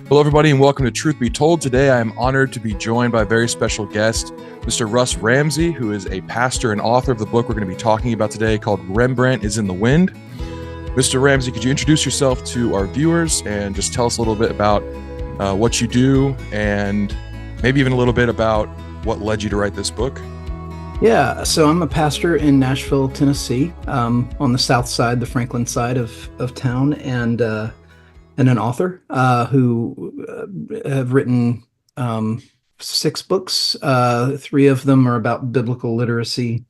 Hello, everybody, and welcome to Truth Be Told. Today, I am honored to be joined by a very special guest, Mr. Russ Ramsey, who is a pastor and author of the book we're going to be talking about today called Rembrandt is in the Wind. Mr. Ramsey, could you introduce yourself to our viewers and just tell us a little bit about what you do and maybe even a little bit about what led you to write this book? Yeah, so I'm a pastor in Nashville, Tennessee, on the south side, the Franklin side of town, and an author who have written 6 books. 3 of them are about biblical literacy.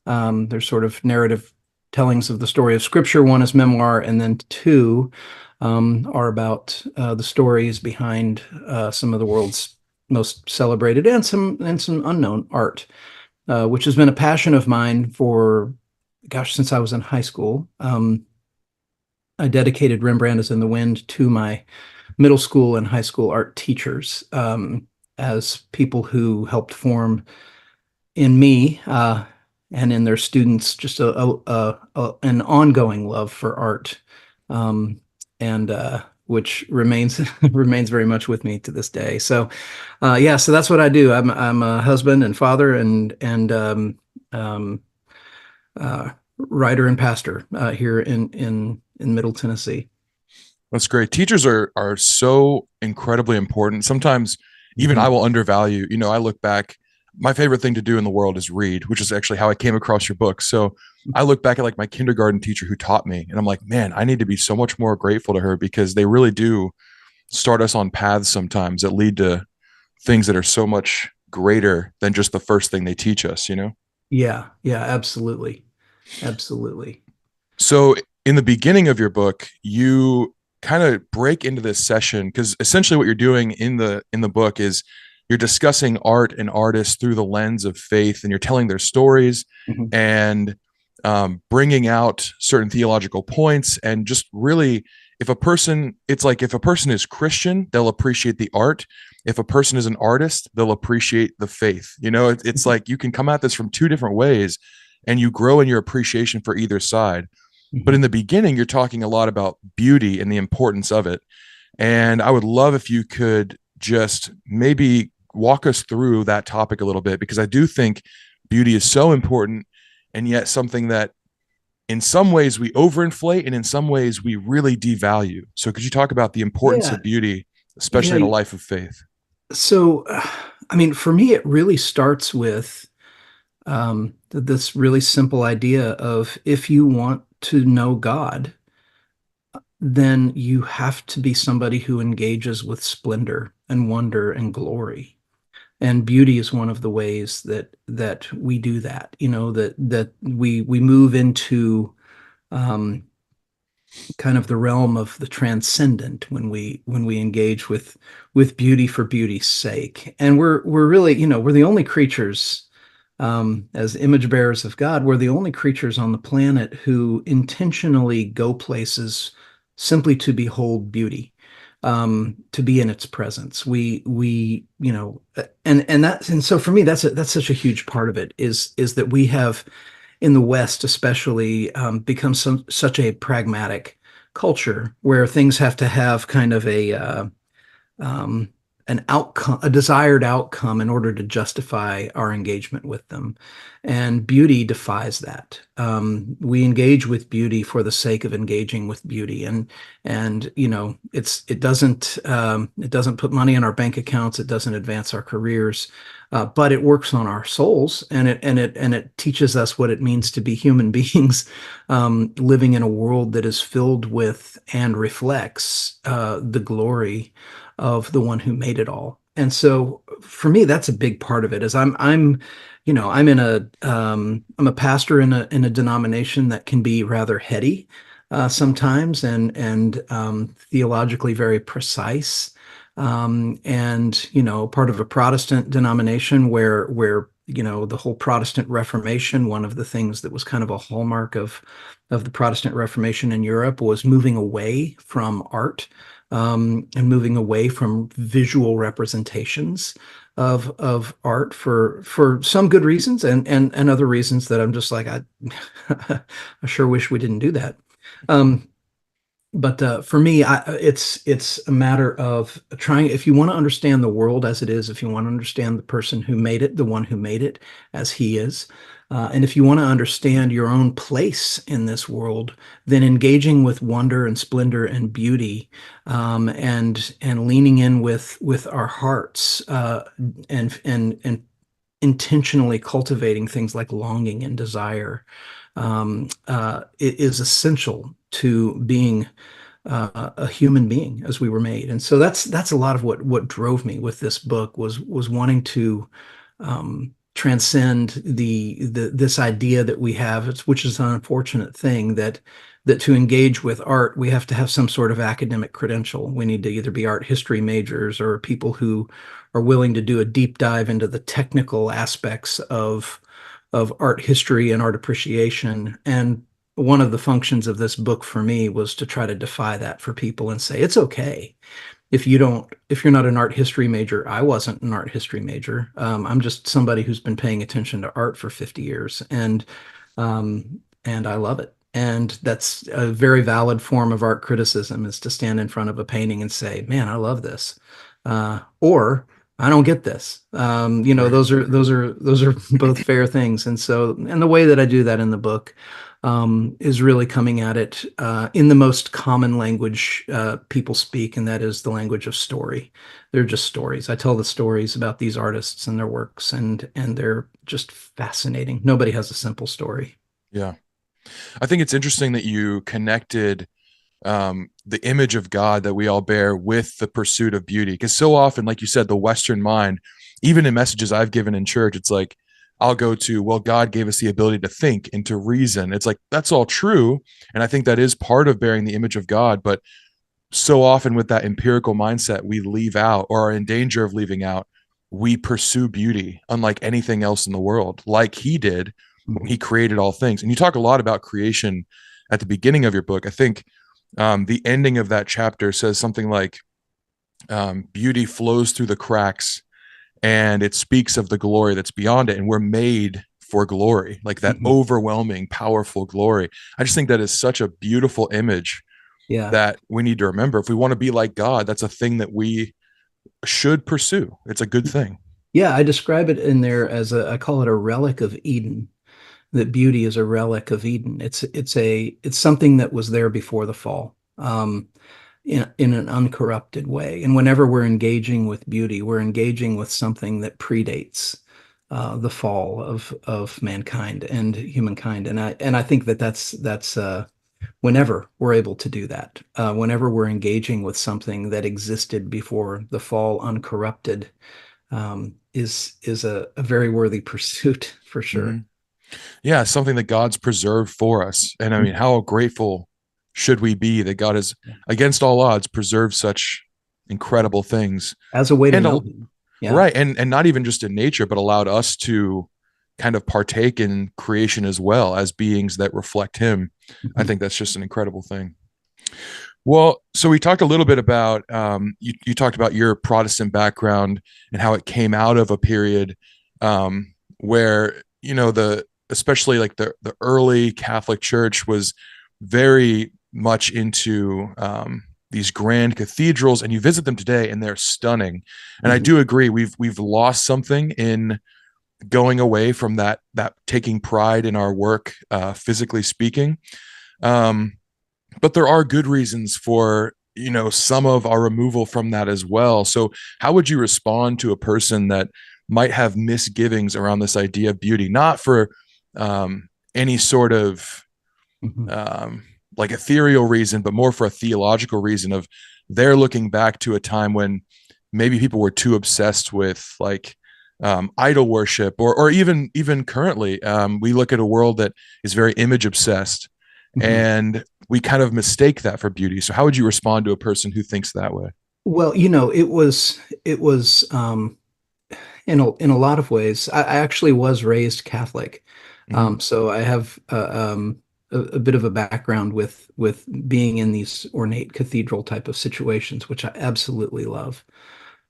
They're sort of narrative tellings of the story of Scripture. 1 is memoir, and then 2 are about the stories behind some of the world's most celebrated and some unknown art, which has been a passion of mine for, since I was in high school. I dedicated Rembrandt is in the Wind to my middle school and high school art teachers as people who helped form in me and in their students just an ongoing love for art, and which remains very much with me to this day. So so that's what I do. I'm a husband and father and writer and pastor here in Middle Tennessee. That's great. Teachers are so incredibly important. Sometimes even I will undervalue. I look back, my favorite thing to do in the world is read, which is actually how I came across your book. So I look back at like my kindergarten teacher who taught me, and I'm like, man, I need to be so much more grateful to her, because they really do start us on paths sometimes that lead to things that are so much greater than just the first thing they teach us, Yeah, absolutely. Absolutely. So in the beginning of your book, you kind of break into this session, because essentially what you're doing in the book is you're discussing art and artists through the lens of faith, and you're telling their stories and bringing out certain theological points. And just really, if a person is Christian, they'll appreciate the art. If a person is an artist, they'll appreciate the faith. It's like you can come at this from 2 different ways, and you grow in your appreciation for either side. But in the beginning, you're talking a lot about beauty and the importance of it. And I would love if you could just maybe walk us through that topic a little bit, because I do think beauty is so important, and yet something that in some ways we overinflate and in some ways we really devalue. So could you talk about the importance of beauty, especially in a life of faith? So, for me, it really starts with this really simple idea of, if you want to know God, then you have to be somebody who engages with splendor and wonder and glory. And beauty is one of the ways that we do that. That we move into kind of the realm of the transcendent when we engage with beauty for beauty's sake. And we're really, we're the only creatures, as image bearers of God, we're the only creatures on the planet who intentionally go places simply to behold beauty, to be in its presence. And so for me, that's such a huge part of it, is that we have, in the West especially, become such a pragmatic culture where things have to have kind of an outcome, a desired outcome, in order to justify our engagement with them. And beauty defies that. We engage with beauty for the sake of engaging with beauty, and it doesn't put money in our bank accounts, it doesn't advance our careers, but it works on our souls, and it teaches us what it means to be human beings, living in a world that is filled with and reflects the glory of the one who made it all. And so for me, that's a big part of it. Is I'm in I'm a pastor in a denomination that can be rather heady sometimes, and theologically very precise, and part of a Protestant denomination where the whole Protestant Reformation, one of the things that was kind of a hallmark of the Protestant Reformation in Europe, was moving away from art, and moving away from visual representations of art for some good reasons, and other reasons that I'm just like, I sure wish we didn't do that. For me, it's a matter of trying. If you want to understand the world as it is, if you want to understand the person who made it, the one who made it as he is, and if you want to understand your own place in this world, then engaging with wonder and splendor and beauty, and leaning in with our hearts, and intentionally cultivating things like longing and desire, it is essential to being a human being as we were made. And so that's a lot of what drove me with this book was wanting to transcend the this idea that we have, which is an unfortunate thing, that to engage with art, we have to have some sort of academic credential. We need to either be art history majors or people who are willing to do a deep dive into the technical aspects of art history and art appreciation. And one of the functions of this book for me was to try to defy that for people and say it's okay if you're not an art history major. I wasn't an art history major. I'm just somebody who's been paying attention to art for 50 years, and I love it. And that's a very valid form of art criticism, is to stand in front of a painting and say, man, I love this. Or I don't get this. Right. Those are both fair things. And the way that I do that in the book is really coming at it in the most common language people speak, and that is the language of story. They're just stories. I tell the stories about these artists and their works, and they're just fascinating. Nobody has a simple story. Yeah. I think it's interesting that you connected the image of God that we all bear with the pursuit of beauty. Because so often, like you said, the Western mind, even in messages I've given in church, it's like, I'll go to, well, God gave us the ability to think and to reason. It's like, that's all true. And I think that is part of bearing the image of God. But so often with that empirical mindset, we leave out or are in danger of leaving out. We pursue beauty unlike anything else in the world, like he did when he created all things. And you talk a lot about creation at the beginning of your book. I think the ending of that chapter says something like, beauty flows through the cracks and it speaks of the glory that's beyond it. And we're made for glory, like that Mhm. overwhelming, powerful glory. I just think that is such a beautiful image Yeah. that we need to remember. If we want to be like God, that's a thing that we should pursue. It's a good thing. Yeah, I describe it in there as I call it a relic of Eden. That beauty is a relic of Eden. It's something that was there before the fall, in an uncorrupted way. And whenever we're engaging with beauty, we're engaging with something that predates the fall of mankind and humankind. And I think that's whenever we're able to do that, whenever we're engaging with something that existed before the fall, uncorrupted, is a very worthy pursuit for Mm-hmm. sure. Yeah, something that God's preserved for us. And I mean, how grateful should we be that God has, against all odds, preserved such incredible things, As a way to and know him. Yeah. right, and not even just in nature, but allowed us to kind of partake in creation as well as beings that reflect Him. I Mhm. think that's just an incredible thing. Well, so we talked a little bit about you talked about your Protestant background and how it came out of a period where the especially like the early Catholic Church was very much into these grand cathedrals, and you visit them today and they're stunning. And I Mhm. do agree we've lost something in going away from that taking pride in our work, physically speaking. Um, but there are good reasons for some of our removal from that as well. So how would you respond to a person that might have misgivings around this idea of beauty, not for any sort of Mhm. like ethereal reason, but more for a theological reason of they're looking back to a time when maybe people were too obsessed with like idol worship, or even currently we look at a world that is very image obsessed, Mhm. and we kind of mistake that for beauty. So how would you respond to a person who thinks that way? Well, it was in a lot of ways. I actually was raised Catholic, Mm-hmm. so I have a bit of a background with being in these ornate cathedral type of situations, which I absolutely love.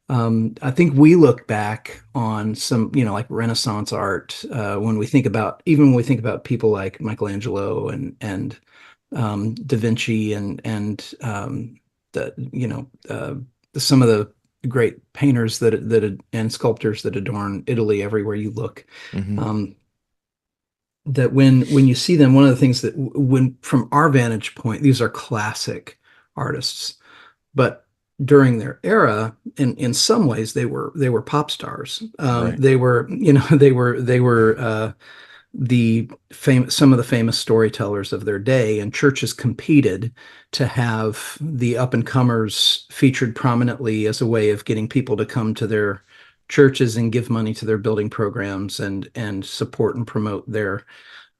I think we look back on some, like Renaissance art, when we think about even when we think about people like Michelangelo and Da Vinci and the some of the great painters that and sculptors that adorn Italy everywhere you look. Hmm. Um, that when you see them, one of the things that when from our vantage point, these are classic artists, but during their era, in some ways, they were pop stars. Right. They were, they were some of the famous storytellers of their day, and churches competed to have the up and comers featured prominently as a way of getting people to come to their churches and give money to their building programs and support and promote their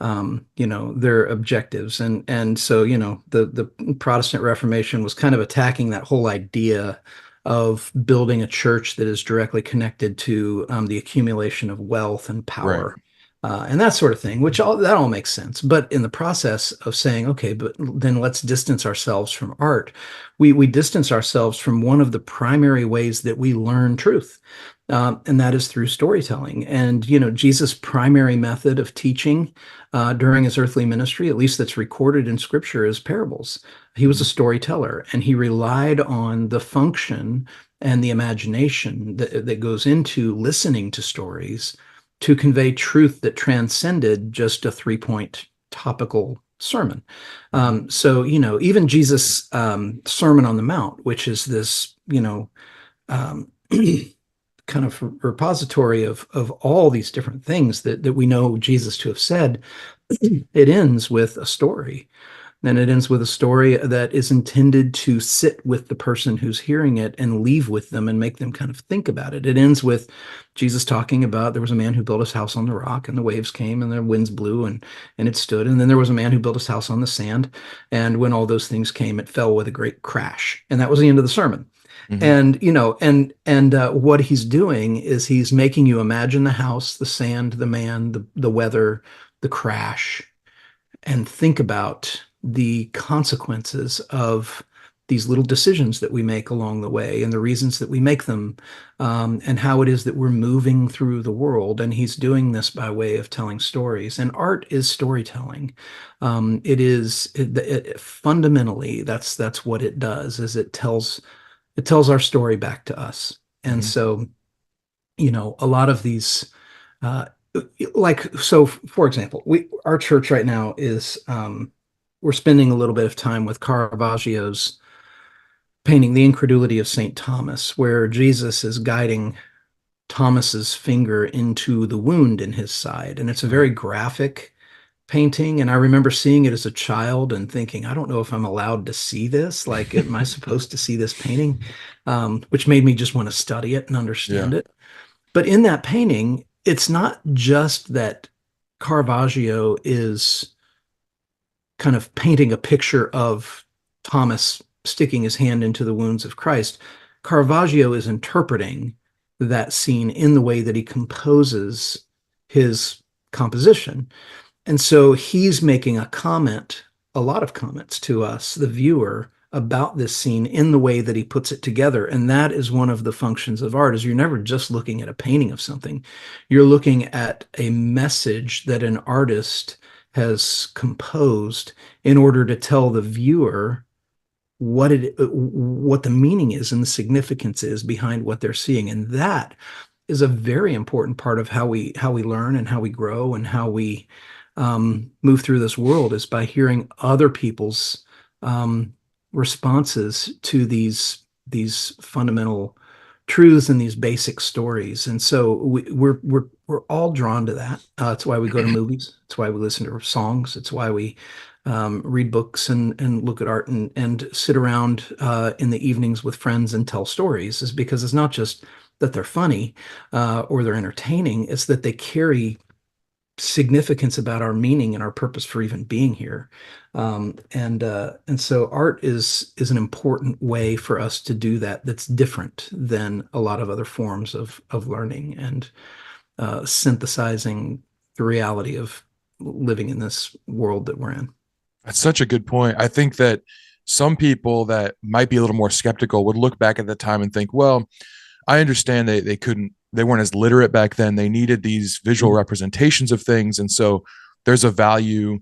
objectives. And so, the Protestant Reformation was kind of attacking that whole idea of building a church that is directly connected to the accumulation of wealth and Right. power. And that sort of thing, which that all makes sense. But in the process of saying, okay, but then let's distance ourselves from art, we distance ourselves from one of the primary ways that we learn truth, and that is through storytelling. And Jesus' primary method of teaching during his earthly ministry, at least that's recorded in Scripture, is parables. He was a Hmm. storyteller, and he relied on the function and the imagination that goes into listening to stories to convey truth that transcended just a 3 point topical sermon. Hmm. So, even Jesus' Sermon on the Mount, which is this, um, kind of repository of all these different things that we know Jesus to have said, it ends with a story. And it ends with a story that is intended to sit with the person who's hearing it and leave with them and make them kind of think about it. It ends with Jesus talking about there was a man who built his house on the rock, and the waves came and the winds blew and it stood. And then there was a man who built his house on the sand. And when all those things came, it fell with a great crash. And that was the end of the sermon. Hmm. And what he's doing is he's making you imagine the house, the sand, the man, the weather, the crash, and think about the consequences of these little decisions that we make along the way and the reasons that we make them, and how it is that we're moving through the world. And he's doing this by way of telling stories. And art is storytelling. Fundamentally, that's what it does, is it tells our story back to us. And Hmm. so, a lot of these, uh, so for example, our church right now is, we're spending a little bit of time with Caravaggio's painting The Incredulity of St. Thomas, where Jesus is guiding Thomas's finger into the wound in his side. And it's a very Right. graphic painting. And I remember seeing it as a child and thinking, I don't know if I'm allowed to see this. Like, am I supposed to see this painting? Which made me just want to study it and Yeah. understand it. But in that painting, it's not just that Caravaggio is kind of painting a picture of Thomas sticking his hand into the wounds of Christ. Caravaggio is interpreting that scene in the way that he composes his composition. And so he's making a lot of comments to us, the viewer, about this scene in the way that he puts it together. And that is one of the functions of art, is you're never just looking at a painting of something. You're looking at a message that an artist has composed in order to tell the viewer what the meaning is and the significance is behind what they're seeing. And that is a very important part of how we learn and how we grow and how we move through this world, is by hearing other people's um, responses to these fundamental truths and these basic stories. And so we're all drawn to that. That's why we go to movies. It's why we listen to songs. It's why we read books and look at art and sit around in the evenings with friends and tell stories, is because it's not just that they're funny or they're entertaining. It's that they carry significance about our meaning and our purpose for even being here. And so art is an important way for us to do that. That's different than a lot of other forms of learning and synthesizing the reality of living in this world that we're in. That's such a good point. I think that some people that might be a little more skeptical would look back at the time and think, well, I understand they weren't as literate back then. They needed these visual representations of things. And so there's a value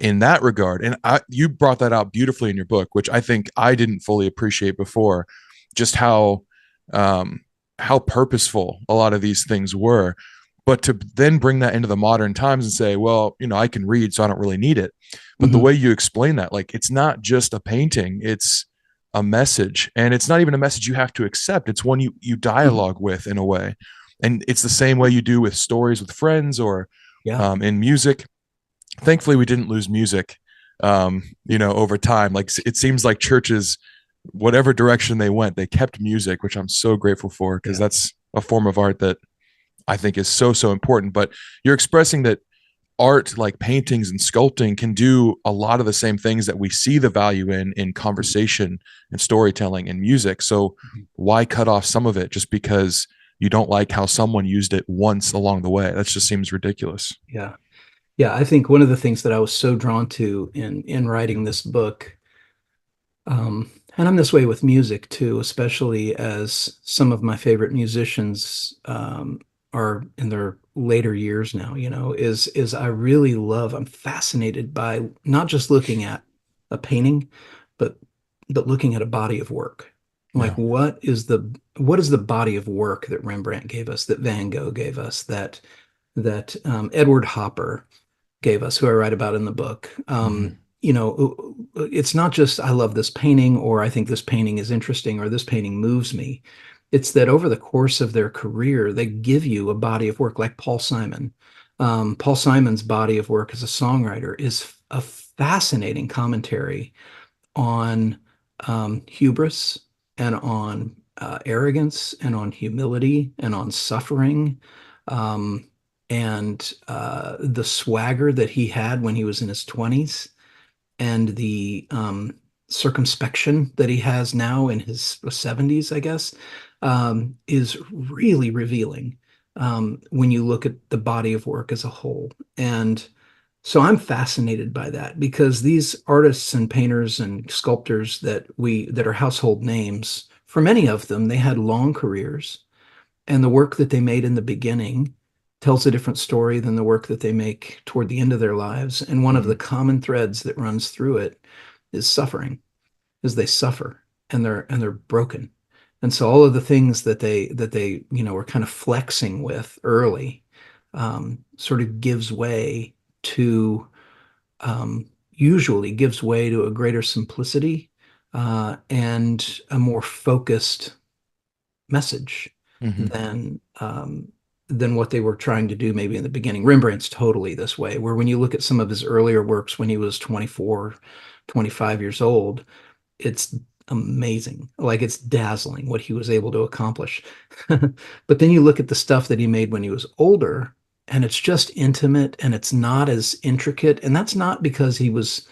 in that regard. And you brought that out beautifully in your book, which I think I didn't fully appreciate before, just um, how purposeful a lot of these things were. But to then bring that into the modern times and say, well, I can read, so I don't really need it. But the Mm-hmm. way you explain that, like, it's not just a painting, it's a message. And it's not even a message you have to accept. It's one you Mm-hmm. dialogue with in a way. And it's the same way you do with stories with friends or Yeah. in music. Thankfully we didn't lose music over time. Like, it seems like churches, whatever direction they went, they kept music, which I'm so grateful for, because Yeah. that's a form of art that I think is so important. But you're expressing that art, like paintings and sculpting, can do a lot of the same things that we see the value in conversation and storytelling and music. So Mhm. why cut off some of it just because you don't like how someone used it once along the way? That just seems ridiculous. Yeah. Yeah. I think one of the things that I was so drawn to in writing this book, and I'm this way with music too, especially as some of my favorite musicians are in their later years now, is I really love, I'm fascinated by not just looking at a painting, but looking at a body of work. Like Yeah. what is the body of work that Rembrandt gave us, that Van Gogh gave us, that Edward Hopper gave us, who I write about in the book. Mm-hmm. It's not just I love this painting or I think this painting is interesting or this painting moves me. It's that over the course of their career, they give you a body of work like Paul Simon. Paul Simon's body of work as a songwriter is a fascinating commentary on hubris and on arrogance and on humility and on suffering, um, and the swagger that he had when he was in his 20s and the circumspection that he has now in his 70s, I guess, is really revealing when you look at the body of work as a whole. And so I'm fascinated by that because these artists and painters and sculptors that are household names, for many of them, they had long careers, and the work that they made in the beginning tells a different story than the work that they make toward the end of their lives. And one of Mm-hmm. the common threads that runs through it is suffering, is they suffer and they're broken. And so all of the things that they were kind of flexing with early sort of gives way to usually gives way to a greater simplicity and a more focused message Mm-hmm. than than what they were trying to do maybe in the beginning. Rembrandt's totally this way, where when you look at some of his earlier works when he was 24, 25 years old, it's amazing. Like it's dazzling what he was able to accomplish. But then you look at the stuff that he made when he was older, and it's just intimate and it's not as intricate. And that's not because he was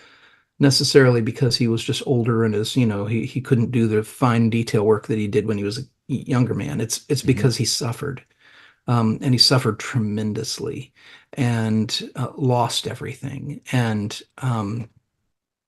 necessarily because he was just older and he couldn't do the fine detail work that he did when he was a younger man. It's Mm-hmm. because he suffered, and he suffered tremendously and lost everything. And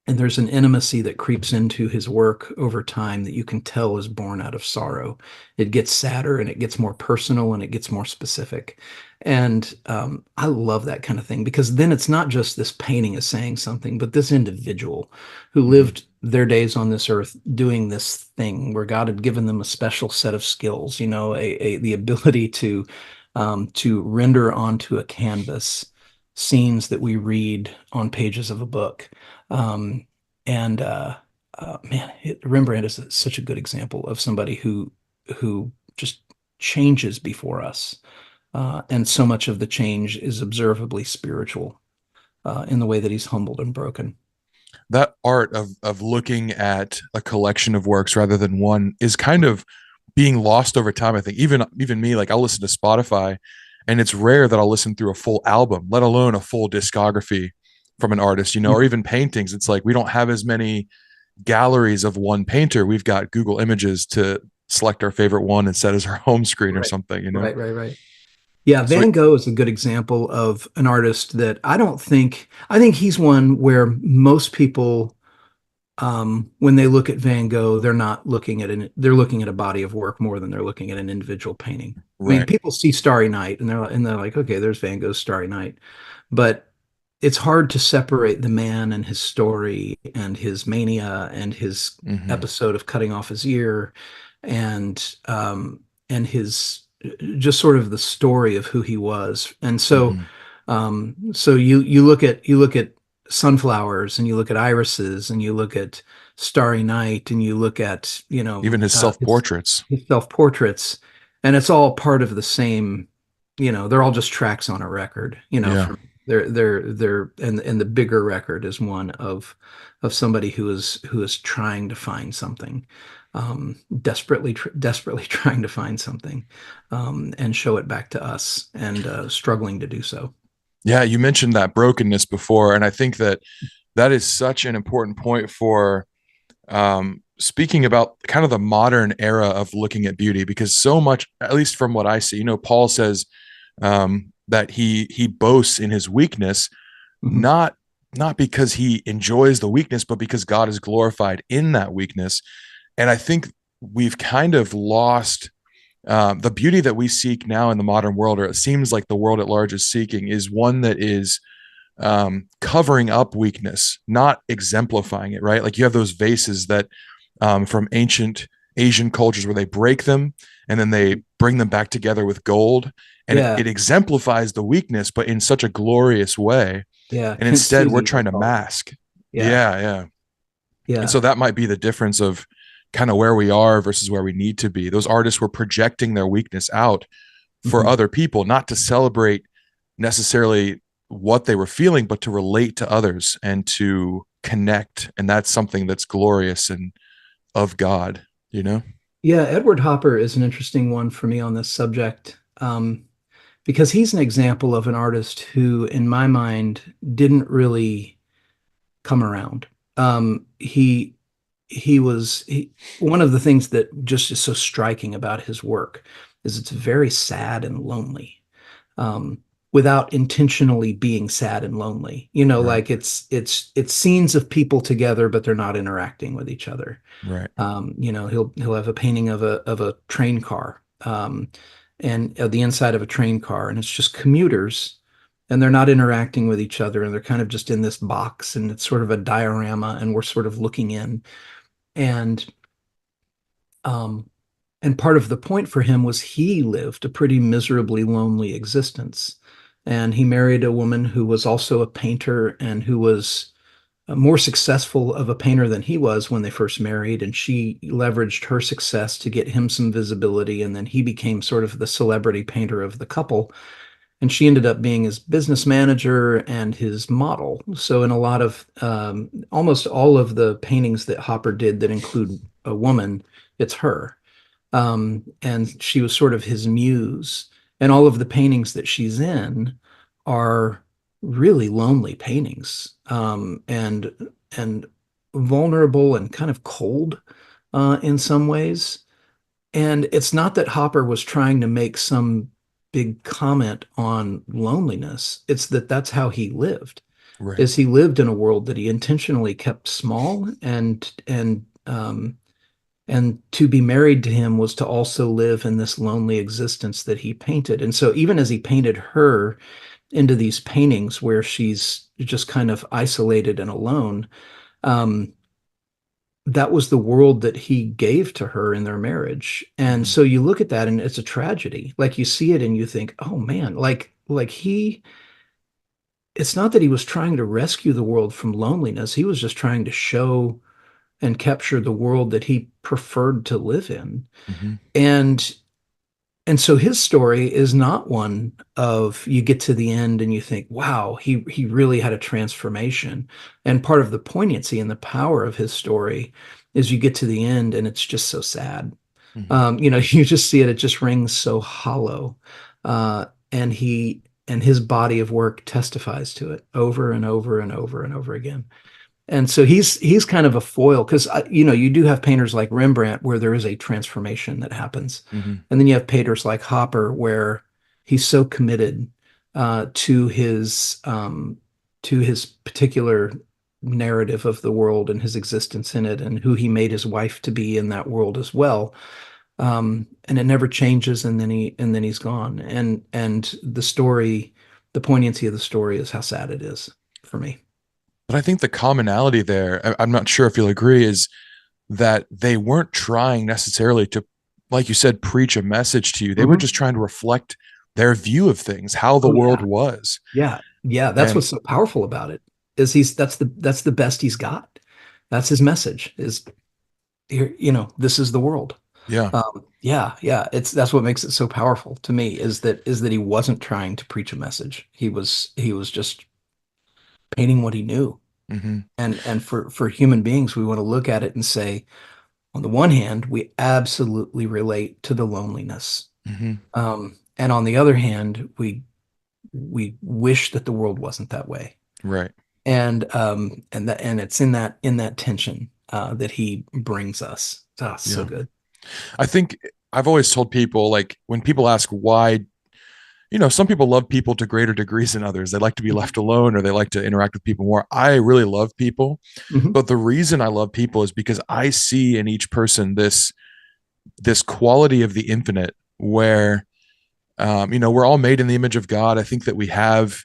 there's an intimacy that creeps into his work over time that you can tell is born out of sorrow. It gets sadder and it gets more personal and it gets more specific. And I love that kind of thing because then it's not just this painting is saying something, but this individual who Mm-hmm. lived their days on this earth doing this thing where God had given them a special set of skills, the ability to render onto a canvas scenes that we read on pages of a book. Um, and Rembrandt is such a good example of somebody who just changes before us, and so much of the change is observably spiritual in the way that he's humbled and broken. That art of looking at a collection of works rather than one is kind of being lost over time. I think even me, like, I'll listen to Spotify, and it's rare that I'll listen through a full album, let alone a full discography from an artist, or Mhm. even paintings. It's like we don't have as many galleries of one painter. We've got Google Images to select our favorite one and set as our home screen or Right, something. right, right, right. Yeah, So Van Gogh is a good example of an artist that I think he's one where most people, when they look at Van Gogh, they're looking at a body of work more than they're looking at an individual painting. I mean, right. people see Starry Night and they're like, okay, there's Van Gogh's Starry Night, but it's hard to separate the man and his story and his mania and his Hmm. episode of cutting off his ear and his just sort of the story of who he was. And so Hmm. so you look at sunflowers and you look at irises and you look at Starry Night and you look at Even his self-portraits. his self-portraits, and it's all part of the same, they're all just tracks on a record, Yeah. from they're and the bigger record is one of somebody who is trying to find something, desperately trying to find something, and show it back to us, and struggling to do so. Yeah, you mentioned that brokenness before, and I think that that is such an important point for speaking about kind of the modern era of looking at beauty, because so much, at least from what I see, Paul says that he boasts in his weakness, Mhm. not not because he enjoys the weakness, but because God is glorified in that weakness. And I think we've kind of lost the beauty that we seek now in the modern world, or it seems like the world at large is seeking, is one that is covering up weakness, not exemplifying it, right? Like you have those vases that from ancient Asian cultures where they break them and then they bring them back together with gold. And it, Yeah, it exemplifies the weakness, but in such a glorious way. yeah, And instead, we're kintsugi they trying to call it. mask. Yeah, Yeah, yeah. And yeah. so that might be the difference of kind of where we are versus where we need to be. Those artists were projecting their weakness out for Mhm. other people, not to celebrate necessarily what they were feeling, but to relate to others and to connect. And that's something that's glorious and of God, you know? Yeah, Edward Hopper is an interesting one for me on this subject, because he's an example of an artist who, in my mind, didn't really come around. One of the things that just is so striking about his work is it's very sad and lonely, um, without intentionally being sad and lonely. Right. Like it's scenes of people together, but they're not interacting with each other. Right. He'll have a painting of a train car, and the inside of a train car, and it's just commuters, and they're not interacting with each other, and they're kind of just in this box, and it's sort of a diorama, and we're sort of looking in, and um, and part of the point for him was he lived a pretty miserably lonely existence, and he married a woman who was also a painter and who was more successful of a painter than he was when they first married, and she leveraged her success to get him some visibility, and then he became sort of the celebrity painter of the couple, and she ended up being his business manager and his model. So in a lot of almost all of the paintings that Hopper did that include a woman, it's her, and she was sort of his muse. And all of the paintings that she's in are really lonely paintings, and vulnerable and kind of cold, in some ways. And it's not that Hopper was trying to make some big comment on loneliness. It's that that's how he lived. Right. Is he lived in a world that he intentionally kept small, and to be married to him was to also live in this lonely existence that he painted. And so even as he painted her into these paintings where she's just kind of isolated and alone, um, that was the world that he gave to her in their marriage. And Mm-hmm. so you look at that and it's a tragedy. Like you see it and you think, oh man, like it's not that he was trying to rescue the world from loneliness. He was just trying to show and capture the world that he preferred to live in. Mm-hmm. And and so his story is not one of you get to the end and you think, wow, he really had a transformation. And part of the poignancy and the power of his story is you get to the end and it's just so sad. Mm-hmm. You just see it, it just rings so hollow. And his body of work testifies to it over and over and over and over again. And so he's kind of a foil because you do have painters like Rembrandt where there is a transformation that happens, Mm-hmm. and then you have painters like Hopper where he's so committed uh, to his um, to his particular narrative of the world and his existence in it, and who he made his wife to be in that world as well. And it never changes, and then he's gone, and the story, the poignancy of the story is how sad it is. for me. But I think the commonality there, I'm not sure if you'll agree, is that they weren't trying necessarily to, like you said, preach a message to you. They were Hmm. just trying to reflect their view of things, how the Oh world yeah, was. yeah, yeah. That's And what's so powerful about it is that's the best he's got. That's his message is here, this is the world. yeah. Yeah, yeah. That's what makes it so powerful to me is that he wasn't trying to preach a message. He was just painting what he knew. Hmm. And for human beings, we want to look at it and say, on the one hand, we absolutely relate to the loneliness. Hmm. And on the other hand, we wish that the world wasn't that way. Right. And it's in that tension that he brings us. Oh, so Yeah. good. I think I've always told people, like, when people ask why, some people love people to greater degrees than others. They like to be Mhm. left alone or they like to interact with people more. I really love people. Mhm. But the reason I love people is because I see in each person this quality of the infinite where we're all made in the image of God. I think that we have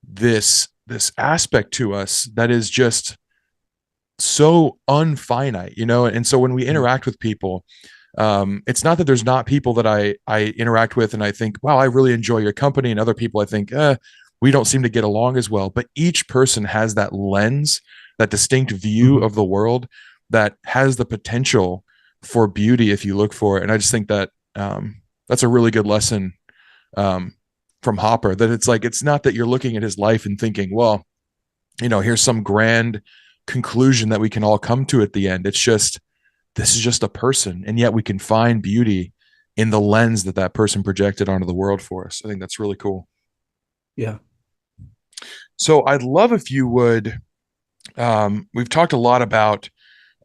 this aspect to us that is just so unfinite, and so when we interact with people, it's not that there's not people that I interact with and I think, wow, I really enjoy your company, and other people I think, we don't seem to get along as well. But each person has that lens, that distinct view Mhm. of the world that has the potential for beauty if you look for it. And I just think that that's a really good lesson um, from Hopper. That it's like it's not that you're looking at his life and thinking, well, here's some grand conclusion that we can all come to at the end. It's just this is just a person, and yet we can find beauty in the lens that that person projected onto the world for us. I think that's really cool. Yeah. So I'd love if you would. We've talked a lot about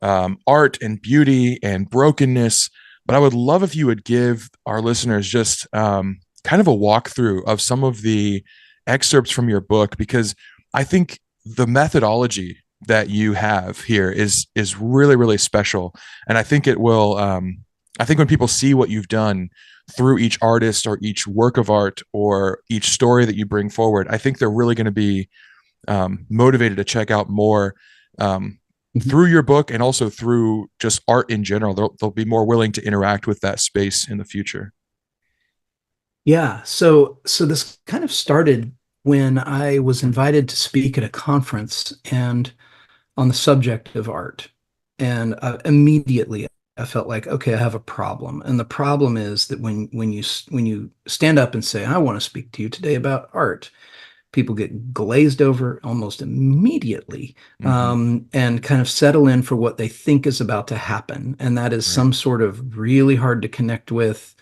art and beauty and brokenness, but I would love if you would give our listeners just kind of a walkthrough of some of the excerpts from your book, because I think the methodology that you have here is really really special, and I think it will. I think when people see what you've done through each artist or each work of art or each story that you bring forward, I think they're really going to be motivated to check out more Mhm. through your book and also through just art in general. They'll be more willing to interact with that space in the future. Yeah. So this kind of started when I was invited to speak at a conference and on the subject of art. And immediately I felt like, okay, I have a problem. And the problem is that when you stand up and say, I want to speak to you today about art, people get glazed over almost immediately, Mm-hmm. and kind of settle in for what they think is about to happen. And that is Right. some sort of really hard to connect with,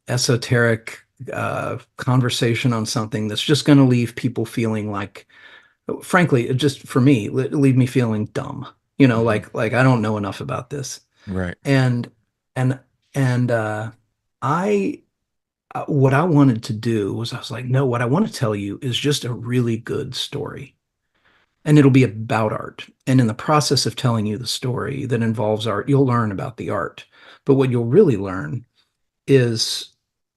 esoteric conversation on something that's just going to leave people feeling like, frankly, just for me, leave me feeling dumb. Mm-hmm. Like I don't know enough about this. Right. And and and I what I wanted to do was I was like, no, what I want to tell you is just a really good story. And it'll be about art. And in the process of telling you the story that involves art, you'll learn about the art. But what you'll really learn is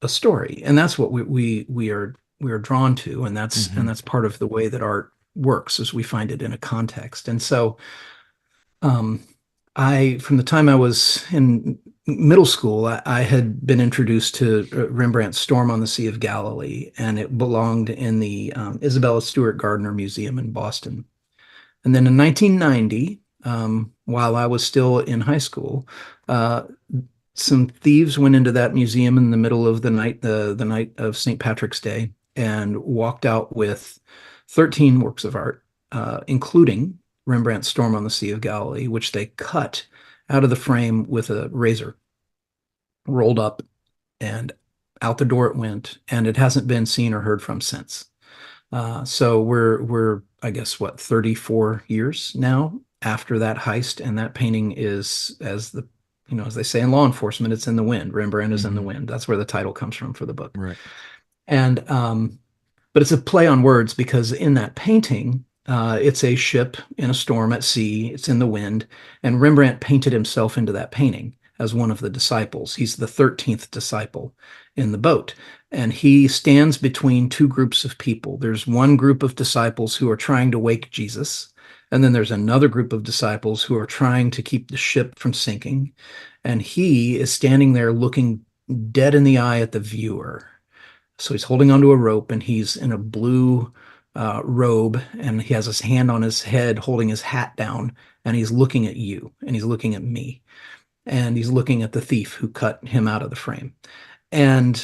a story, and that's what we are drawn to, and that's Mm-hmm. and that's part of the way that art works, is we find it in a context. And so, um, I from the time I was in middle school, I had been introduced to Rembrandt's Storm on the Sea of Galilee, and it belonged in the Isabella Stewart Gardner Museum in Boston. And then in 1990, while I was still in high school, uh, some thieves went into that museum in the middle of the night, the night of St. Patrick's Day, and walked out with 13 works of art, including Rembrandt's Storm on the Sea of Galilee, which they cut out of the frame with a razor, rolled up, and out the door it went, and it hasn't been seen or heard from since. So we're I guess what 34 years now after that heist, and that painting is, as they say in law enforcement, it's in the wind. Rembrandt is in the Mm-hmm. wind. That's where the title comes from for the book. Right. And but it's a play on words because in that painting, it's a ship in a storm at sea. It's in the wind, and Rembrandt painted himself into that painting as one of the disciples. He's the 13th disciple in the boat, And he stands between two groups of people. There's one group of disciples who are trying to wake Jesus, and then there's another group of disciples who are trying to keep the ship from sinking. And he is standing there looking dead in the eye at the viewer. So he's holding onto a rope, and he's in a blue robe, and he has his hand on his head holding his hat down, and he's looking at you, and he's looking at me, and he's looking at the thief who cut him out of the frame. And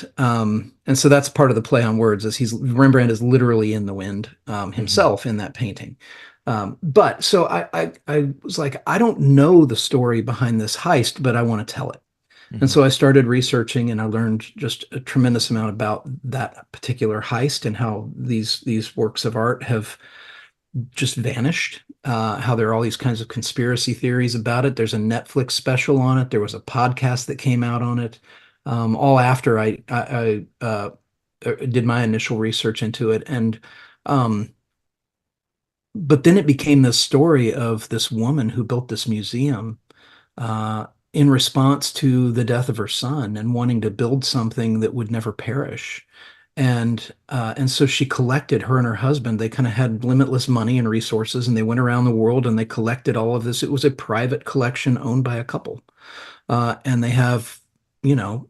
so that's part of the play on words, is he's Rembrandt is literally in the wind Mm-hmm. himself in that painting. But so I was like, I don't know the story behind this heist, but I want to tell it. And Mm-hmm. so I started researching, and I learned just a tremendous amount about that particular heist and how these works of art have just vanished. How there are all these kinds of conspiracy theories about it. There's a Netflix special on it. There was a podcast that came out on it. All after I did my initial research into it, and um, but then it became this story of this woman who built this museum uh, in response to the death of her son and wanting to build something that would never perish. And so she collected, her and her husband, they kind of had limitless money and resources, and they went around the world and they collected all of this. It was a private collection owned by a couple. And they have, you know,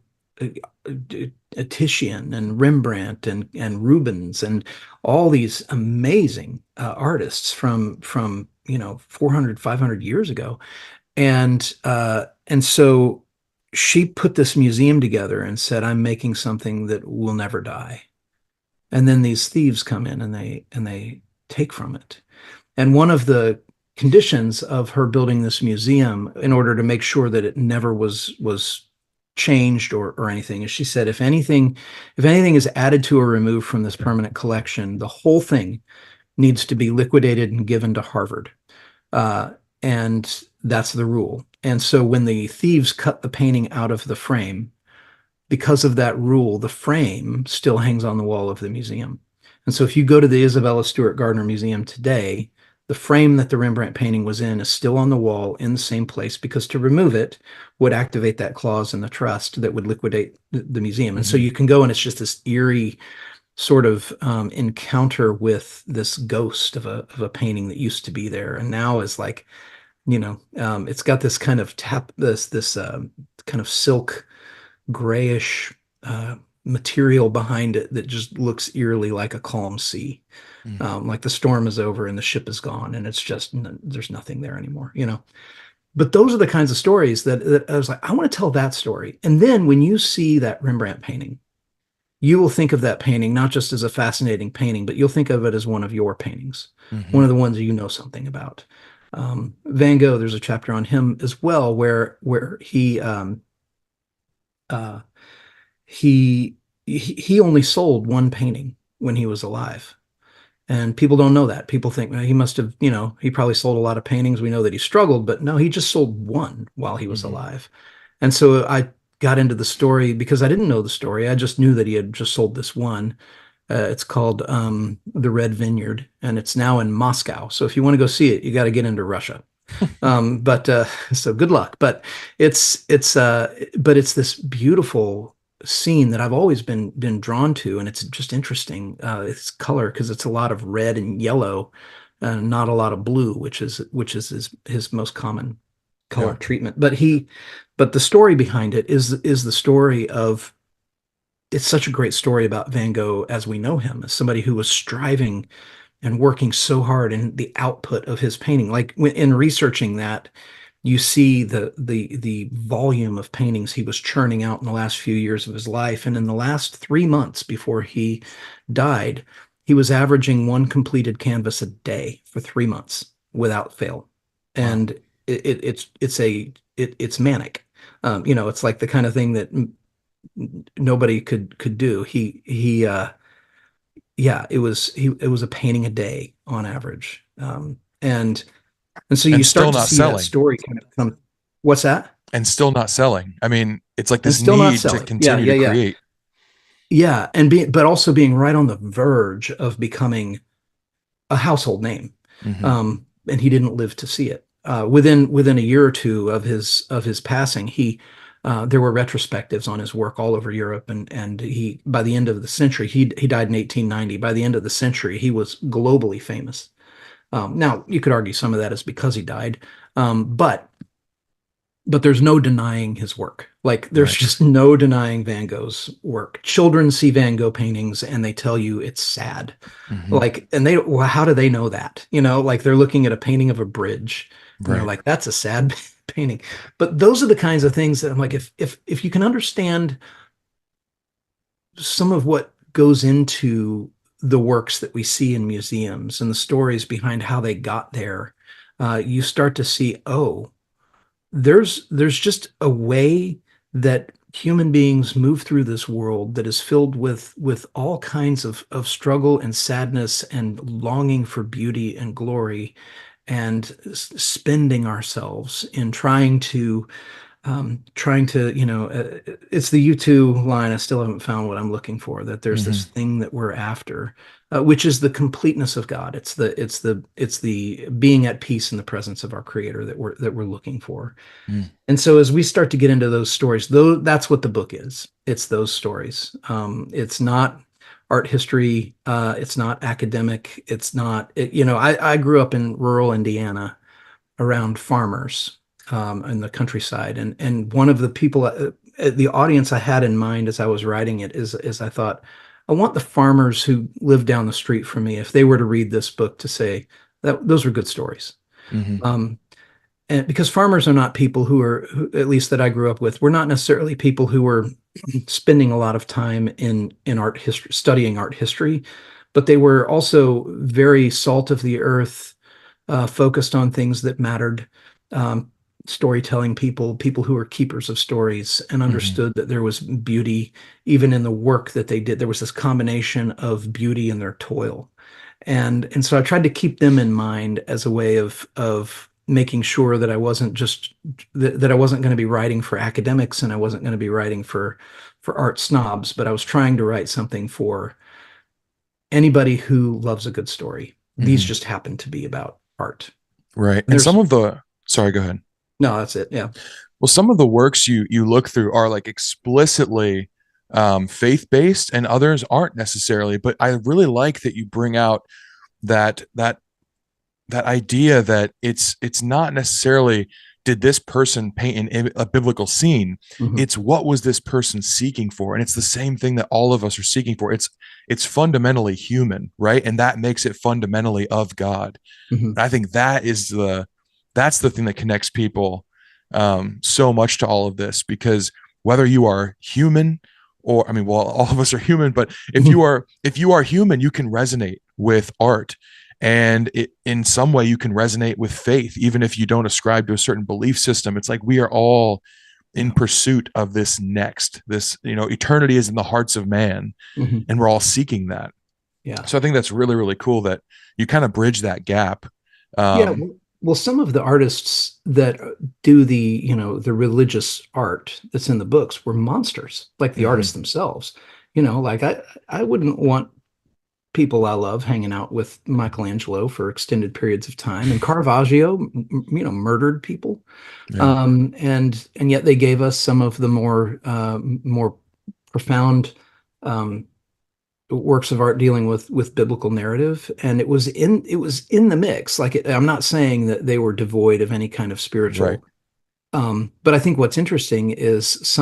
a Titian and Rembrandt and Rubens and all these amazing artists from 400, 500 years ago. And so she put this museum together and said, I'm making something that will never die. And then these thieves come in and they take from it. And one of the conditions of her building this museum, in order to make sure that it never was changed or anything, is she said, if anything is added to or removed from this permanent collection, the whole thing needs to be liquidated and given to Harvard. Uh, and that's the rule. And so when the thieves cut the painting out of the frame, because of that rule, the frame still hangs on the wall of the museum. And so if you go to the Isabella Stewart Gardner Museum today, the frame that the Rembrandt painting was in is still on the wall in the same place, because to remove it would activate that clause in the trust that would liquidate the museum. And so Mm-hmm. you can go, and it's just this eerie sort of encounter with this ghost of a painting that used to be there and now is like, it's got this kind of kind of silk grayish material behind it that just looks eerily like a calm sea, like the storm is over and the ship is gone and it's just there's nothing there anymore. But those are the kinds of stories that I was like, I want to tell that story. And then when you see that Rembrandt painting, you will think of that painting not just as a fascinating painting, but you'll think of it as one of your paintings, Mm-hmm. one of the ones you know something about. Van Gogh, there's a chapter on him as well, where uh, he only sold one painting when he was alive. And people don't know that. People think, well, he must have, he probably sold a lot of paintings. We know that he struggled, but no, he just sold one while he was Mm-hmm. alive. And so I got into the story because I didn't know the story. I just knew that he had just sold this one. It's called The Red Vineyard, and it's now in Moscow. So if you want to go see it, you got to get into Russia. But so good luck. But it's this beautiful scene that I've always been drawn to, and it's just interesting. It's color because it's a lot of red and yellow, and not a lot of blue, which is his most common color Yeah. treatment. But the story behind it is the story of. It's such a great story about Van Gogh as we know him, as somebody who was striving and working so hard, and the output of his painting. Like in researching that, you see the volume of paintings he was churning out in the last few years of his life, and in the last 3 months before he died, he was averaging one completed canvas a day for 3 months without fail, Wow. and it's manic. It's like the kind of thing that nobody could do. Yeah, it was a painting a day on average. And so you And still start to not see that selling. story kind of come. What's that? And still not selling. I mean, it's like And this still not need to selling. Yeah, continue yeah, to yeah. create. Yeah, but also being right on the verge of becoming a household name. Mm-hmm. And he didn't live to see it. Within a year or two of his passing, he There were retrospectives on his work all over Europe, and he by the end of the century, he died in 1890. By the end of the century, he was globally famous. Now, you could argue some of that is because he died, but there's no denying his work. Like there's Right. just no denying Van Gogh's work. Children see Van Gogh paintings and they tell you it's sad. Hmm. Like, and they, well, how do they know that? You know, like they're looking at a painting of a bridge and they're Right. like, that's a sad painting. But those are the kinds of things that I'm like, if you can understand some of what goes into the works that we see in museums and the stories behind how they got there, you start to see, oh, there's just a way that human beings move through this world that is filled with all kinds of struggle and sadness and longing for beauty and glory and spending ourselves in trying to, it's the U2 line. I still haven't found what I'm looking for, that there's this Hmm. thing that we're after, which is the completeness of God. It's the being at peace in the presence of our Creator that we're looking for. Mm. And so as we start to get into those stories, though, that's what the book is. It's those stories. It's not art history. It's not academic. It's not, I grew up in rural Indiana around farmers in the countryside. And one of the people, the audience I had in mind as I was writing it is I thought, I want the farmers who live down the street from me, if they were to read this book, to say that those were good stories. Hmm. Um, and because farmers are not people who, at least that I grew up with, were not necessarily people who were spending a lot of time in art history, studying art history, but they were also very salt of the earth, focused on things that mattered, um, storytelling people, people who were keepers of stories, and Hmm. understood that there was beauty even in the work that they did. There was this combination of beauty in their toil, and so I tried to keep them in mind as a way of making sure that I wasn't just that I wasn't going to be writing for academics and I wasn't going to be writing for art snobs, but I was trying to write something for anybody who loves a good story. These Hmm. just happen to be about art. Right. And And some there's of the, sorry, go ahead. no, that's it. Yeah. Well, some of the works you look through are like explicitly faith based, and others aren't necessarily. But I really like that you bring out that that idea that it's not necessarily did this person paint a biblical scene. Hmm. It's what was this person seeking for, and it's the same thing that all of us are seeking for. It's fundamentally human, right? And that makes it fundamentally of God. Hmm. And I think that's the thing that connects people so much to all of this, because whether you are human or, I mean, well, all of us are human, but if you are human, you can resonate with art, and in some way you can resonate with faith, even if you don't ascribe to a certain belief system. It's like we are all in Yeah. pursuit of this next, this, eternity is in the hearts of man, Hmm. and we're all seeking that. Yeah. So I think that's really, really cool that you kind of bridge that gap. Yeah. um, Well, some of the artists that do the religious art that's in the books were monsters, like the artists mhm, themselves. Like I wouldn't want people I love hanging out with Michelangelo for extended periods of time. And Caravaggio, murdered people. yeah, And yet they gave us some of the more profound um, works of art dealing with biblical narrative, and it was in the mix. Like I'm not saying that they were devoid of any kind of right. spiritual. But I think what's interesting is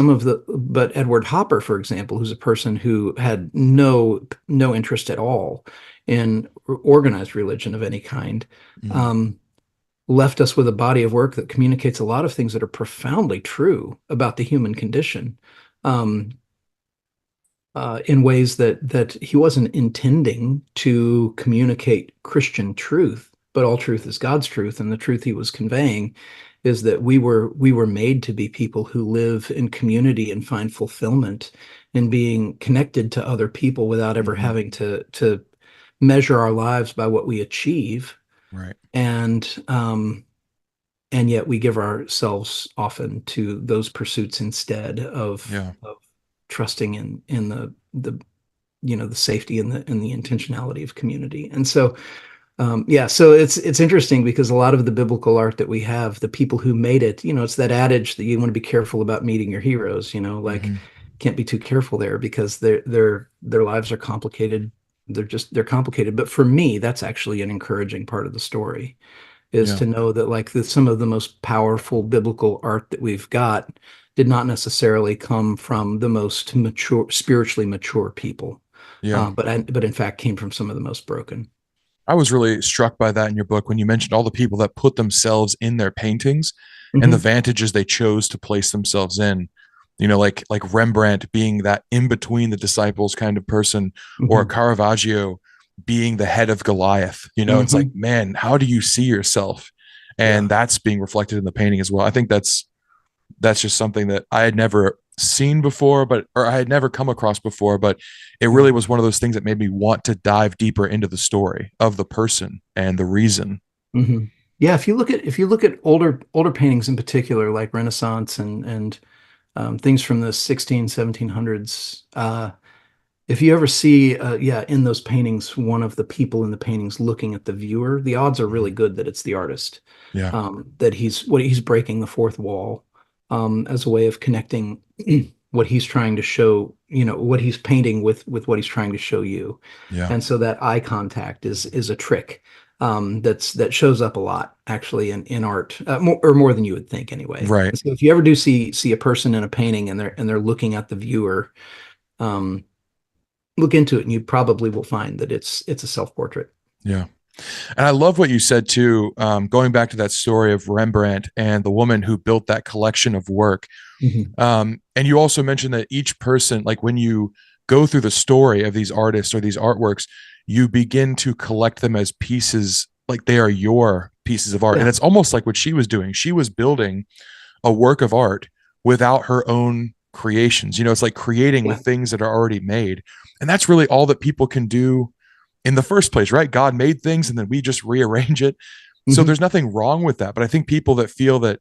but Edward Hopper, for example, who's a person who had no interest at all in organized religion of any kind, Mhm, um, left us with a body of work that communicates a lot of things that are profoundly true about the human condition, um, in ways that he wasn't intending to communicate Christian truth, but all truth is God's truth, and the truth he was conveying is that we were made to be people who live in community and find fulfillment in being connected to other people without ever mhm, having to measure our lives by what we achieve, right. and and yet we give ourselves often to those pursuits instead Yeah. of trusting in the safety and the intentionality of community. And so Yeah, so it's interesting because a lot of the biblical art that we have, the people who made it, it's that adage that you want to be careful about meeting your heroes, like Hmm. can't be too careful there because their lives are complicated. They're complicated. But for me, that's actually an encouraging part of the story is Yeah. to know that some of the most powerful biblical art that we've got did not necessarily come from the most mature, spiritually mature people, Yeah. but in fact came from some of the most broken. I was really struck by that in your book when you mentioned all the people that put themselves in their paintings and the Hmm. vantages they chose to place themselves in. You know, like Rembrandt being that in between the disciples kind of person, or Hmm. Caravaggio being the head of Goliath. You know, it's like, Hmm. man, how do you see yourself? Yeah. And that's being reflected in the painting as well. I think that's just something that I had never seen before, but or I had never come across before, but it really Yeah. was one of those things that made me want to dive deeper into the story of the person and the reason. Hmm. Yeah. If you look at older paintings in particular, like Renaissance and things from the 16, 1700s, if you ever see, yeah, in those paintings, one of the people in the paintings looking at the viewer, the odds are really Mhm. good that it's the artist, Yeah, that he's breaking the fourth wall, as a way of connecting what he's trying to show, what he's painting with what he's trying to show you. yeah, And so that eye contact is a trick, that shows up a lot actually in art, more than you would think anyway. right. And so if you ever do see a person in a painting and they're looking at the viewer, um, look into it and you probably will find that it's a self-portrait. Yeah. And I love what you said too, going back to that story of Rembrandt and the woman who built that collection of work. Mhm. And you also mentioned that each person, like when you go through the story of these artists or these artworks, you begin to collect them as pieces, like they are your pieces of art. And Yeah. it's almost like what she was doing. She was building a work of art without her own creations. You know, it's like creating Yeah. with things that are already made. And that's really all that people can do in the first place, right? God made things and then we just rearrange it. So Hmm. there's nothing wrong with that. But I think people that feel that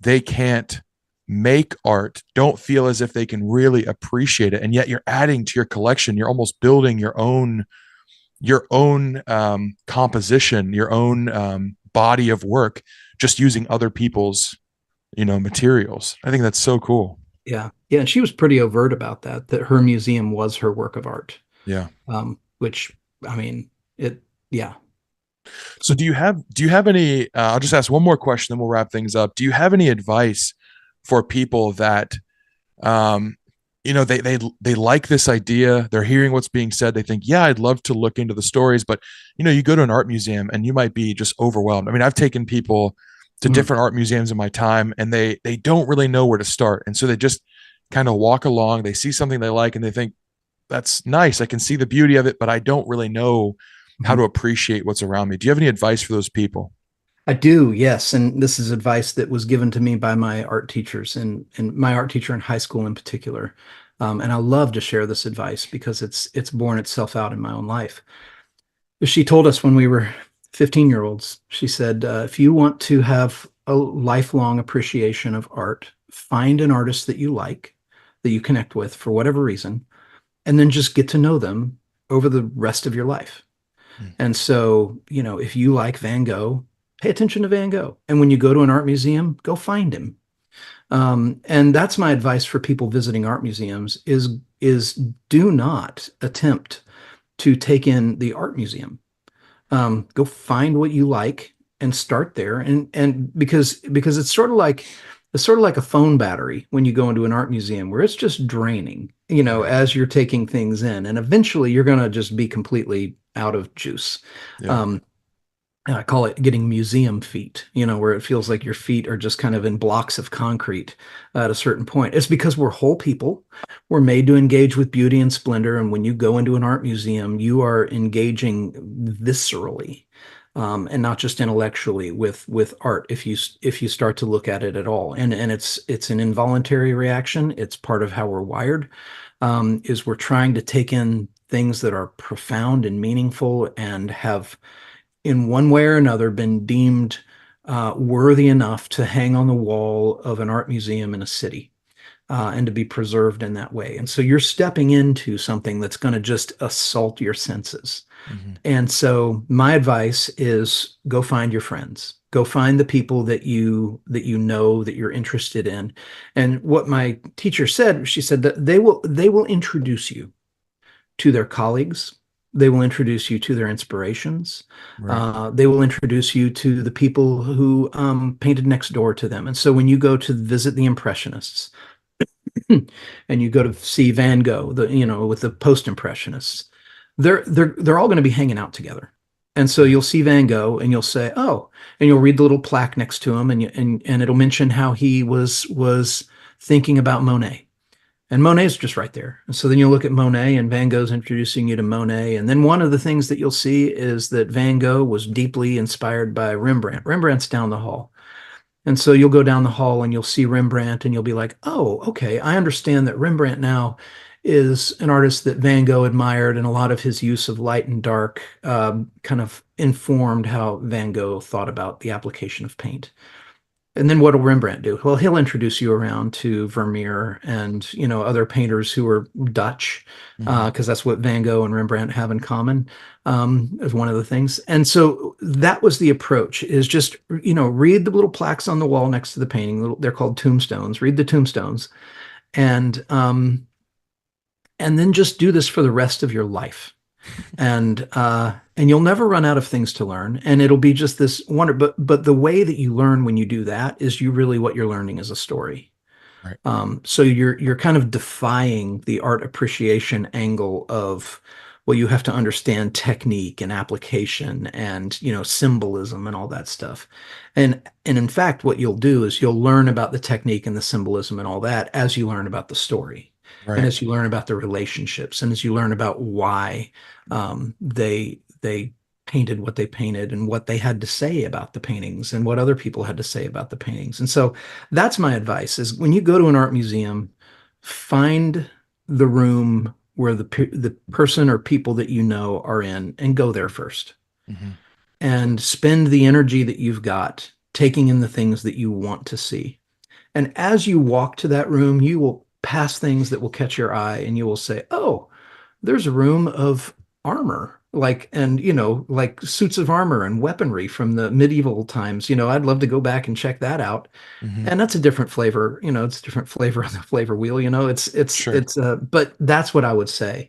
they can't make art don't feel as if they can really appreciate it. And yet you're adding to your collection. You're almost building your own composition, your own body of work, just using other people's materials. I think that's so cool. Yeah. Yeah. And she was pretty overt about that her museum was her work of art. Yeah. Which, I mean, yeah. So do you have any I'll just ask one more question then we'll wrap things up. Do you have any advice for people that um they like this idea, they're hearing what's being said, they think, yeah, I'd love to look into the stories, but you go to an art museum and you might be just overwhelmed. I mean, I've taken people to Mhm. different art museums in my time and they don't really know where to start, and so they just kind of walk along, they see something they like and they think, that's nice, I can see the beauty of it, but I don't really know how to Mhm. appreciate what's around me. Do you have any advice for those people? I do, yes. And this is advice that was given to me by my art teachers and my art teacher in high school in particular. And I love to share this advice because it's borne itself out in my own life. She told us when we were 15-year-olds, she said, if you want to have a lifelong appreciation of art, find an artist that you like, that you connect with for whatever reason, and then just get to know them over the rest of your life. Mm. And so, if you like Van Gogh, pay attention to Van Gogh. And when you go to an art museum, go find him. And that's my advice for people visiting art museums is do not attempt to take in the art museum. Go find what you like and start there. And because it's sort of like a phone battery when you go into an art museum where it's just draining, Right. as you're taking things in, and eventually you're going to just be completely out of juice. Yeah. Um, and I call it getting museum feet, where it feels like your feet are just kind of in blocks of concrete at a certain point. It's because we're whole people. We're made to engage with beauty and splendor. And when you go into an art museum, you are engaging viscerally, and not just intellectually with art if you start to look at it at all. And it's an involuntary reaction. It's part of how we're wired, is we're trying to take in things that are profound and meaningful and have in one way or another been deemed worthy enough to hang on the wall of an art museum in a city. and to be preserved in that way. And so you're stepping into something that's going to just assault your senses. Hmm. And so my advice is go find your friends. Go find the people that you know that you're interested in. And what my teacher said, she said that they will introduce you to their colleagues. They will introduce you to their inspirations. Right. They will introduce you to the people who painted next door to them. And so when you go to visit the Impressionists, and you go to see Van Gogh, with the post-impressionists, they're all going to be hanging out together. And so Right. you'll see Van Gogh and you'll say, "Oh," and you'll read the little plaque next to him, and it'll mention how he was thinking about Monet. And Monet's just right there. And so then you'll look at Monet, and Van Gogh's introducing you to Monet. And then one of the things that you'll see is that Van Gogh was deeply inspired by Rembrandt. Rembrandt's down the hall. And so you'll go down the hall and you'll see Rembrandt and you'll be like, "Oh, okay, I understand that Rembrandt now is an artist that Van Gogh admired, and a lot of his use of light and dark kind of informed how Van Gogh thought about the application of paint." And then what will Rembrandt do? Well, he'll introduce you around to Vermeer and other painters who are Dutch, Hmm. because that's what Van Gogh and Rembrandt have in common, as one of the things. And so that was the approach: is just read the little plaques on the wall next to the painting. They're called tombstones. Read the tombstones, and then just do this for the rest of your life, and you'll never run out of things to learn, and it'll be just this wonder. But the way that you learn when you do that is what you're learning is a story. Right. So you're kind of defying the art appreciation angle of, well, you have to understand technique and application and symbolism and all that stuff. And in fact, what you'll do is you'll learn about the technique and the symbolism and all that as you learn about the story, and Right. as you learn about the relationships, and as you learn about why they painted what they painted and what they had to say about the paintings and what other people had to say about the paintings. And so that's my advice: is when you go to an art museum, find the room where the person or people that you know are in, and go there first, Hmm. and spend the energy that you've got taking in the things that you want to see. And as you walk to that room, you will pass things that will catch your eye, and you will say, "Oh, there's a room of armor, like suits of armor and weaponry from the medieval times. I'd love to go back and check that out." Hmm. And that's a different flavor. It's a different flavor on the flavor wheel. Sure. But that's what I would say.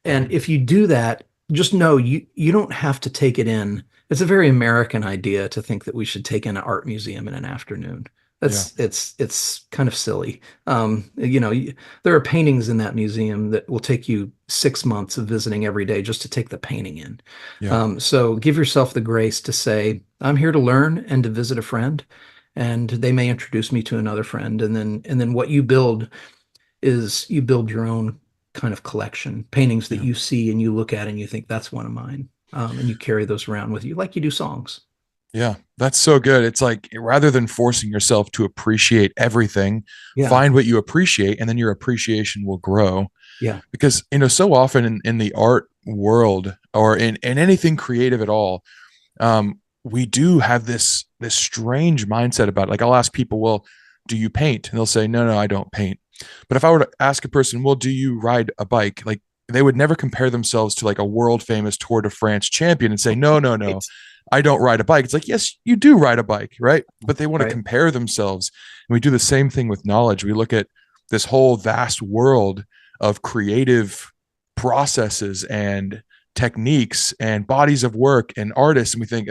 And Hmm. if you do that, just know you don't have to take it in. It's a very American idea to think that we should take in an art museum in an afternoon. Yeah. It's kind of silly. There are paintings in that museum that will take you 6 months of visiting every day just to take the painting in. Yeah. So give yourself the grace to say, "I'm here to learn and to visit a friend," and they may introduce me to another friend, and then what you build is you build your own kind of collection, paintings that Yeah. you see and you look at and you think that's one of mine, and you carry those around with you like you do songs. Yeah, that's so good. It's like rather than forcing yourself to appreciate everything, Yeah, find what you appreciate and then your appreciation will grow. yeah, Because, so often in the art world or in anything creative at all, we do have this strange mindset about it. Like I'll ask people, well, do you paint? And they'll say, no, no, I don't paint. But if I were to ask a person, well, do you ride a bike? Like they would never compare themselves to like a world famous Tour de France champion and say, no, no, no, right, I don't ride a bike. It's like, yes, you do ride a bike, right? But they want to right, compare themselves. And we do the same thing with knowledge. We look at this whole vast world of creative processes and techniques and bodies of work and artists, and we think,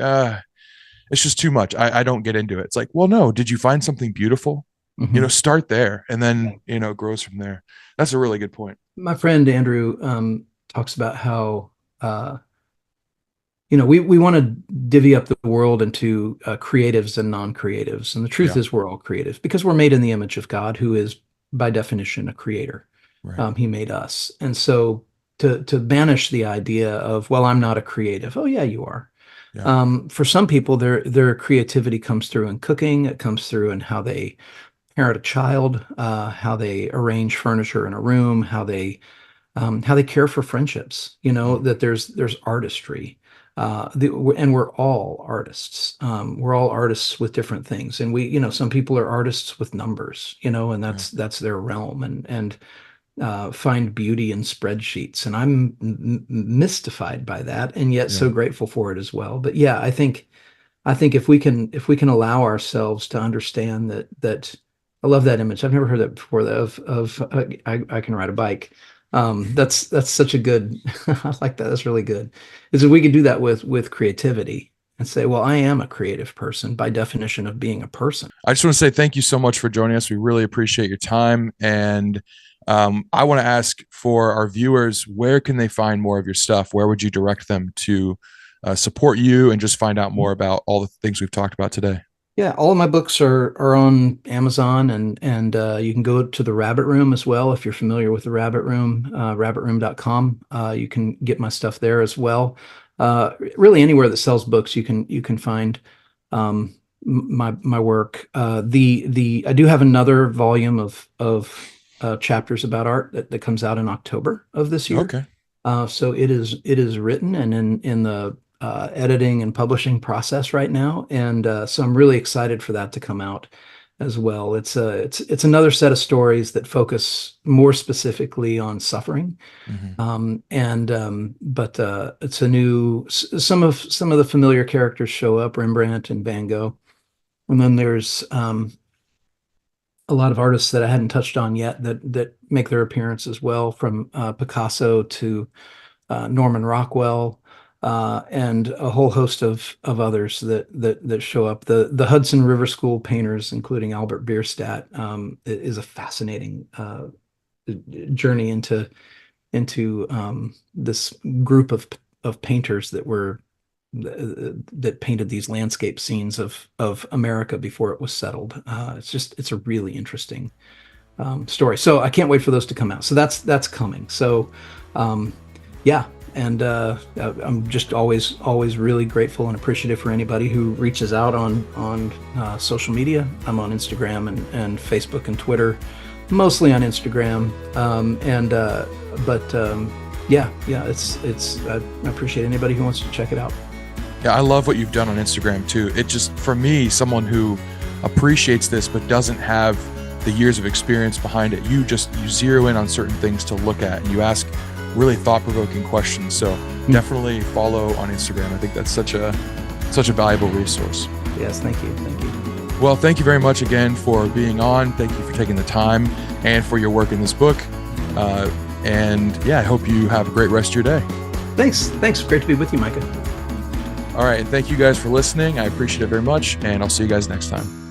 it's just too much. I don't get into it. It's like, well, no, did you find something beautiful? hmm Start there and yeah. then, it grows from there. That's a really good point. My friend Andrew talks about how we want to divvy up the world into creatives and non-creatives, and the truth Yeah. is we're all creative because we're made in the image of God, who is by definition a creator. Right. He made us. And so to banish the idea of, well, I'm not a creative. Oh yeah, you are. Yeah. For some people, their creativity comes through in cooking. It comes through in how they parent a child, how they arrange furniture in a room, how they care for friendships. Mm. That there's artistry. And we're all artists. We're all artists with different things, and some people are artists with numbers, and Yeah. that's their realm, and find beauty in spreadsheets, and I'm mystified by that, and yet Yeah. so grateful for it as well. But yeah, I think if we can allow ourselves to understand that I love that image. I've never heard that before. I can ride a bike. That's such a good. I like that. That's really good. Is that we could do that with creativity and say, well, I am a creative person by definition of being a person. I just want to say thank you so much for joining us. We really appreciate your time. And I want to ask for our viewers, where can they find more of your stuff? Where would you direct them to support you and just find out more about all the things we've talked about today? Yeah, all of my books are on Amazon, and you can go to the Rabbit Room as well if you're familiar with the Rabbit Room, rabbitroom.com. You can get my stuff there as well. Really anywhere that sells books, you can find my work. The I do have another volume of chapters about art that comes out in October of this year. Okay. So it is written and in the editing and publishing process right now, and so I'm really excited for that to come out as well. It's another set of stories that focus more specifically on suffering, Hmm. and but it's a new some of the familiar characters show up, Rembrandt and Van Gogh, and then there's a lot of artists that I hadn't touched on yet that make their appearance as well, from Picasso to Norman Rockwell, and a whole host of others that show up. The Hudson River School painters, including Albert Bierstadt, is a fascinating journey into this group of painters that painted these landscape scenes of America before it was settled. It's a really interesting story. So I can't wait for those to come out. So that's coming. So yeah, and I'm just always really grateful and appreciative for anybody who reaches out on social media. I'm on Instagram and Facebook and Twitter, mostly on Instagram, and but yeah, I appreciate anybody who wants to check it out. Yeah, I love what you've done on Instagram too. It just, for me, someone who appreciates this but doesn't have the years of experience behind it, you zero in on certain things to look at, and you ask really thought-provoking questions. So definitely follow on Instagram. I think that's such a valuable resource. Yes, thank you. Well, thank you very much again for being on. Thank you for taking the time and for your work in this book. And yeah, I hope you have a great rest of your day. Thanks. Great to be with you, Micah. All right. And thank you guys for listening. I appreciate it very much. And I'll see you guys next time.